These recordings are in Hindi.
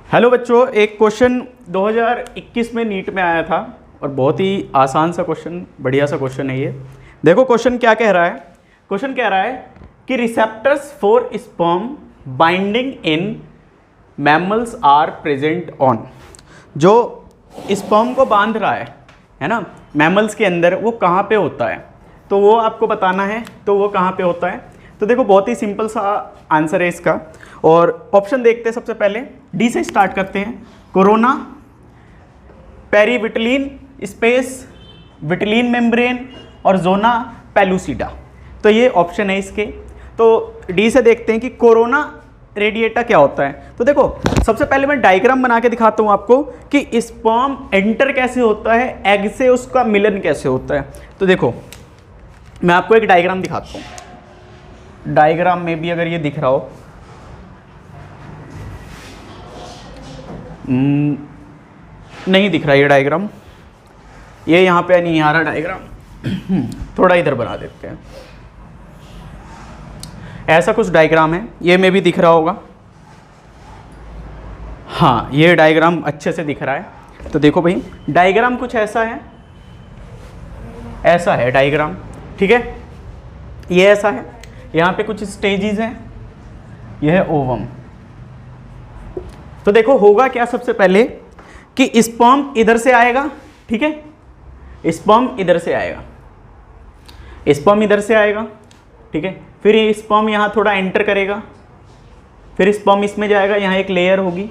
हेलो बच्चों, एक क्वेश्चन 2021 में नीट में आया था और बहुत ही आसान सा क्वेश्चन, बढ़िया सा क्वेश्चन है ये। देखो क्वेश्चन क्या कह रहा है। क्वेश्चन कह रहा है कि receptors for sperm binding in mammals are present on. जो स्पर्म को बांध रहा है ना, मैमल्स के अंदर, वो कहाँ पे होता है, तो वो आपको बताना है। तो वो कहाँ पे होता है, तो देखो बहुत ही सिंपल सा आंसर है इसका। और ऑप्शन देखते हैं। सबसे पहले डी से स्टार्ट करते हैं। कोरोना, पेरीविटलिन स्पेस, विटलिन मेम्ब्रेन और जोना पेलुसिडा। तो ये ऑप्शन है इसके। तो डी से देखते हैं कि कोरोना रेडिएटा क्या होता है। तो देखो सबसे पहले मैं डायग्राम बना के दिखाता हूँ आपको कि स्पर्म एंटर कैसे होता है, एग से उसका मिलन कैसे होता है। तो देखो मैं आपको एक डायग्राम दिखाता हूँ। डायग्राम में भी अगर ये दिख रहा हो, नहीं दिख रहा ये डायग्राम, ये यहाँ पे नहीं आ रहा डायग्राम। थोड़ा इधर बना देते हैं। ऐसा कुछ डायग्राम है, ये में भी दिख रहा होगा। हाँ, ये डायग्राम अच्छे से दिख रहा है। तो देखो भाई, डायग्राम कुछ ऐसा है, ऐसा है डायग्राम, ठीक है। ये ऐसा है, यहाँ पे कुछ स्टेजेस हैं, यह है ओवम। तो देखो होगा क्या, सबसे पहले कि स्पर्म इधर से आएगा, ठीक है। स्पर्म इधर से आएगा, स्पर्म इधर से आएगा, ठीक है। फिर ये स्पर्म यहाँ थोड़ा एंटर करेगा, फिर स्पर्म इसमें जाएगा, यहाँ एक लेयर होगी,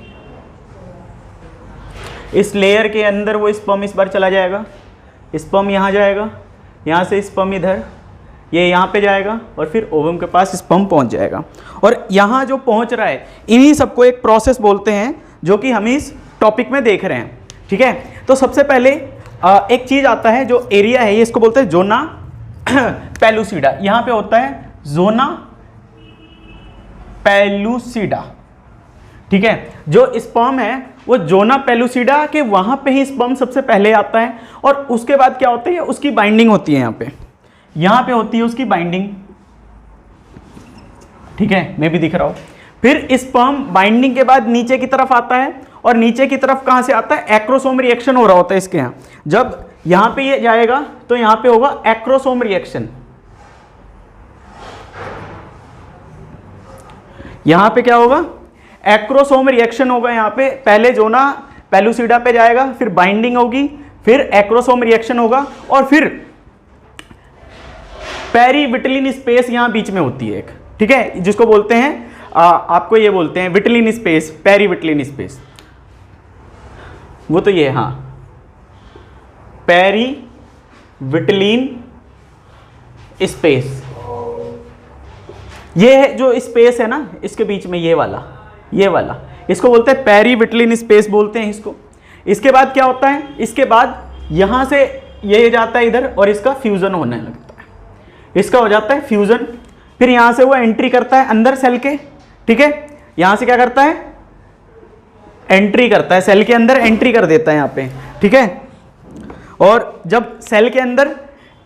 इस लेयर के अंदर वो स्पर्म इस बार चला जाएगा, स्पर्म यहाँ जाएगा, यहाँ से स्पर्म इधर, ये यहाँ पे जाएगा और फिर ओवम के पास स्पर्म पहुँच जाएगा। और यहाँ जो पहुँच रहा है, इन्हीं सबको एक प्रोसेस बोलते हैं, जो कि हम इस टॉपिक में देख रहे हैं, ठीक है। तो सबसे पहले एक चीज़ आता है, जो एरिया है, ये इसको बोलते हैं जोना पेलुसिडा। यहाँ पे होता है जोना पेलुसिडा, ठीक है। जो स्पर्म है वो जोना पेलुसिडा के वहाँ पे ही स्पर्म सबसे पहले आता है। और उसके बाद क्या होता है, उसकी बाइंडिंग होती है यहाँ पे होती है उसकी बाइंडिंग, ठीक है। मैं भी दिख रहा हूँ। फिर स्पर्म बाइंडिंग के बाद नीचे की तरफ आता है, और नीचे की तरफ कहाँ से आता है, एक्रोसोम रिएक्शन हो रहा होता है इसके यहाँ। जब यहाँ पे ये जाएगा तो यहाँ पे होगा एक्रोसोम रिएक्शन। यहाँ पे क्या होगा, एक्रोसोम रिएक्शन होगा। यहाँ पे पहले जोना पेलुसिडा पे जाएगा, फिर बाइंडिंग होगी, फिर एक्रोसोम रिएक्शन होगा, और फिर पेरीविटलिन स्पेस यहाँ बीच में होती है एक, ठीक है, जिसको बोलते हैं आपको ये बोलते हैं विटलिन स्पेस, पेरीविटलिन स्पेस। वो तो ये, हाँ, पेरीविटलिन स्पेस। ये जो स्पेस है ना इसके बीच में, ये वाला इसको बोलते हैं पेरीविटलिन स्पेस बोलते हैं इसको। इसके बाद क्या होता है, इसके बाद यहां से ये जाता है इधर और इसका फ्यूजन होने लगता है, इसका हो जाता है फ्यूजन। फिर यहां से वो एंट्री करता है अंदर सेल के, ठीक है। यहां से क्या करता है, एंट्री करता है सेल के अंदर, एंट्री कर देता है यहाँ पे, ठीक है। और जब सेल के अंदर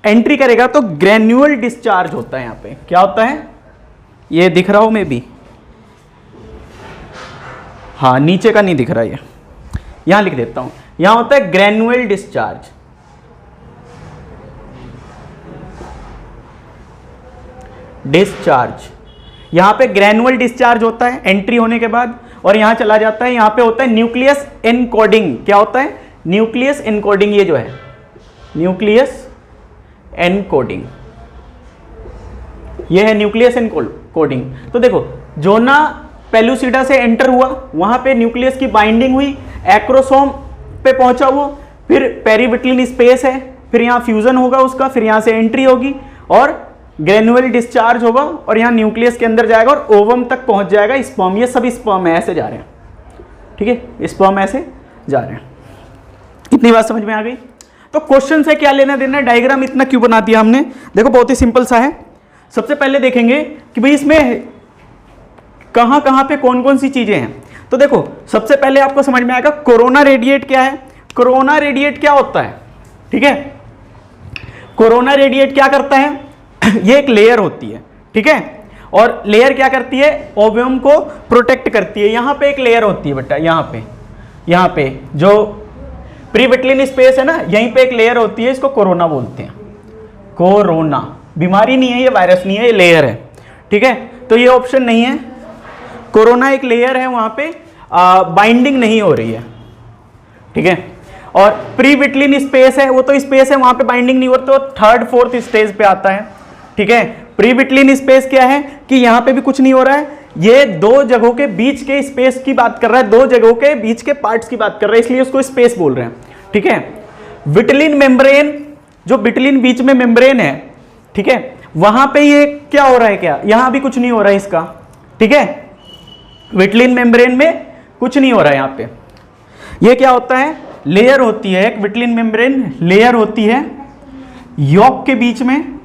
एंट्री करेगा तो ग्रेन्यूल डिस्चार्ज होता है। यहाँ पे क्या होता है, ये दिख रहा हो में भी, हाँ, नीचे का नहीं दिख रहा, ये यहां लिख देता हूं। यहां होता है ग्रेन्यूल डिस्चार्ज, यहां पे ग्रेन्युअल डिस्चार्ज होता है एंट्री होने के बाद, और यहां चला जाता है। यहां पे होता है न्यूक्लियस एनकोडिंग। क्या होता है, न्यूक्लियस एनकोडिंग। ये जो है न्यूक्लियस एनकोडिंग, ये है न्यूक्लियस एनकोडिंग। तो देखो जोना पेलुसिडा से एंटर हुआ, वहां पे न्यूक्लियस की बाइंडिंग हुई, एक्रोसोम पे पहुंचा वो, फिर पेरीविटलिन स्पेस है, फिर यहां फ्यूजन होगा उसका, फिर यहां से एंट्री होगी और ग्रेन्युअल डिस्चार्ज होगा, और यहां न्यूक्लियस के अंदर जाएगा और ओवम तक पहुंच जाएगा स्पर्म। ये सभी स्पर्म ऐसे जा रहे हैं, ठीक है, स्पर्म ऐसे जा रहे हैं। इतनी बात समझ में आ गई। तो क्वेश्चन से क्या लेना देना, डायग्राम इतना क्यों बना दिया हमने, देखो बहुत ही सिंपल सा है। सबसे पहले देखेंगे कि भाई इसमें कहां कहां पे कौन कौन सी चीजें हैं। तो देखो सबसे पहले आपको समझ में आएगा कोरोना रेडिएट क्या है। कोरोना रेडिएट क्या होता है, ठीक है। कोरोना रेडिएट क्या करता है, ये एक लेयर होती है, ठीक है। और लेयर क्या करती है, ओवम को प्रोटेक्ट करती है। यहाँ पे एक लेयर होती है बेटा, यहाँ पे जो प्रीविटलिन स्पेस है ना, यहीं पे एक लेयर होती है, इसको कोरोना बोलते हैं। कोरोना बीमारी नहीं है, ये वायरस नहीं है, ये लेयर है, ठीक है। तो ये ऑप्शन नहीं है, कोरोना एक लेयर है, वहां पे बाइंडिंग नहीं हो रही है, ठीक है। और प्रीविटलिन स्पेस है, वो तो स्पेस है, वहां पे बाइंडिंग नहीं होती, तो थर्ड फोर्थ स्टेज पे आता है, ठीक है। प्रीविटलिन स्पेस क्या है कि यहां पे भी कुछ नहीं हो रहा है, ये दो जगहों के बीच के स्पेस की बात कर रहा है, दो जगहों के बीच के पार्ट्स की बात कर रहा है, इसलिए उसको स्पेस बोल रहे हैं, ठीक है। विटलिन मेम्ब्रेन, जो विटलिन बीच में मेम्ब्रेन है, ठीक है, वहां पे ये क्या हो रहा है, क्या यहां भी कुछ नहीं हो रहा है इसका, ठीक है। विटलिन मेम्ब्रेन में कुछ नहीं हो रहा है यहां पे। ये क्या होता है, लेयर होती है, एक विटलिन मेम्ब्रेन लेयर होती है यॉक के बीच में,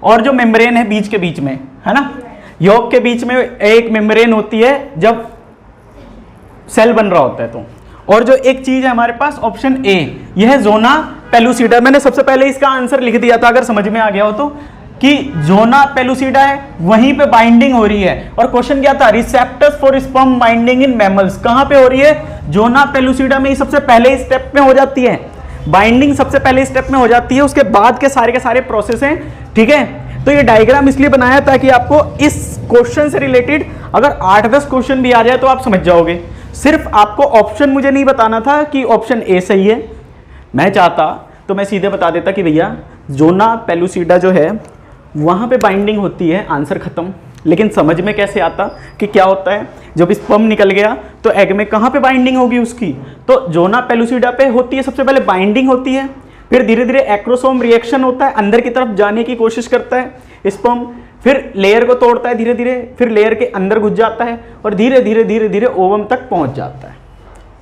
और जो मेम्ब्रेन है बीच के बीच में, है ना, यॉक के बीच में एक मेम्ब्रेन होती है जब सेल बन रहा होता है तो। और जो एक चीज है हमारे पास ऑप्शन ए, यह है जोना पेलुसिडा। मैंने सबसे पहले इसका आंसर लिख दिया था, अगर समझ में आ गया हो तो, कि जोना पेलुसिडा है, वहीं पे बाइंडिंग हो रही है। और क्वेश्चन क्या था, receptors for sperm binding in mammals, कहां पे हो रही है, जोना पेलुसिडा में। सबसे पहले स्टेप में हो जाती है बाइंडिंग, सबसे पहले स्टेप में हो जाती है, उसके बाद के सारे प्रोसेस हैं, ठीक है। तो ये डायग्राम इसलिए बनाया ताकि आपको इस क्वेश्चन से रिलेटेड अगर 8-10 क्वेश्चन भी आ जाए तो आप समझ जाओगे। सिर्फ आपको ऑप्शन मुझे नहीं बताना था कि ऑप्शन ए सही है, मैं चाहता तो मैं सीधे बता देता कि भैया जोना पेलुसिडा जो है वहां पे बाइंडिंग होती है, आंसर खत्म। लेकिन समझ में कैसे आता कि क्या होता है, जब स्पर्म निकल गया तो एग में कहां पे बाइंडिंग होगी उसकी, तो जोना पेलुसिडा पे होती है, सबसे पहले बाइंडिंग होती है, फिर धीरे धीरे एक्रोसोम रिएक्शन होता है, अंदर की तरफ जाने की कोशिश करता है स्पर्म, फिर लेयर को तोड़ता है धीरे धीरे, फिर लेयर के अंदर घुस जाता है और धीरे धीरे ओवम तक पहुंच जाता है।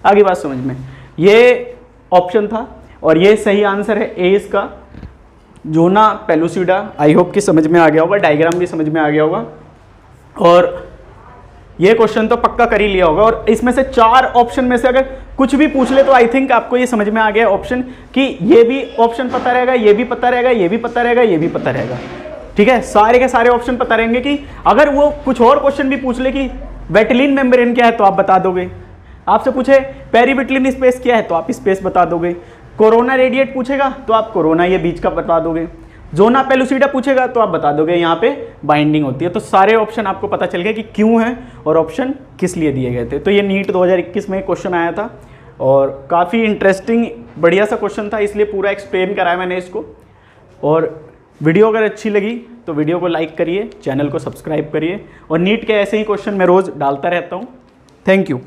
आगे बात समझ में, ये ऑप्शन था और ये सही आंसर है ए इसका, जोना पेलुसिडा। आई होप कि समझ में आ गया होगा, डायग्राम भी समझ में आ गया होगा, और ये क्वेश्चन तो पक्का कर ही लिया होगा। और इसमें से 4 ऑप्शन में से अगर कुछ भी पूछ ले तो आई थिंक आपको ये समझ में आ गया ऑप्शन, कि ये भी ऑप्शन पता रहेगा, ये भी पता रहेगा, ये भी पता रहेगा, ये भी पता रहेगा, ठीक है। सारे के सारे ऑप्शन पता रहेंगे। कि अगर वो कुछ और क्वेश्चन भी पूछ ले कि वेटलिन मेम्ब्रेन क्या है तो आप बता दोगे, आपसे पूछे पेरीविटलिन स्पेस क्या है तो आप स्पेस बता दोगे, कोरोना रेडिएट पूछेगा तो आप कोरोना ये बीच का बता दोगे, जोना पेलुसिडा पूछेगा तो आप बता दोगे यहाँ पे बाइंडिंग होती है। तो सारे ऑप्शन आपको पता चल गए कि क्यों है और ऑप्शन किस लिए दिए गए थे। तो ये नीट 2021 में क्वेश्चन आया था और काफ़ी इंटरेस्टिंग बढ़िया सा क्वेश्चन था, इसलिए पूरा एक्सप्लेन कराया मैंने इसको। और वीडियो अगर अच्छी लगी तो वीडियो को लाइक करिए, चैनल को सब्सक्राइब करिए, और नीट के ऐसे ही क्वेश्चन मैं रोज़ डालता रहता हूँ। Thank you.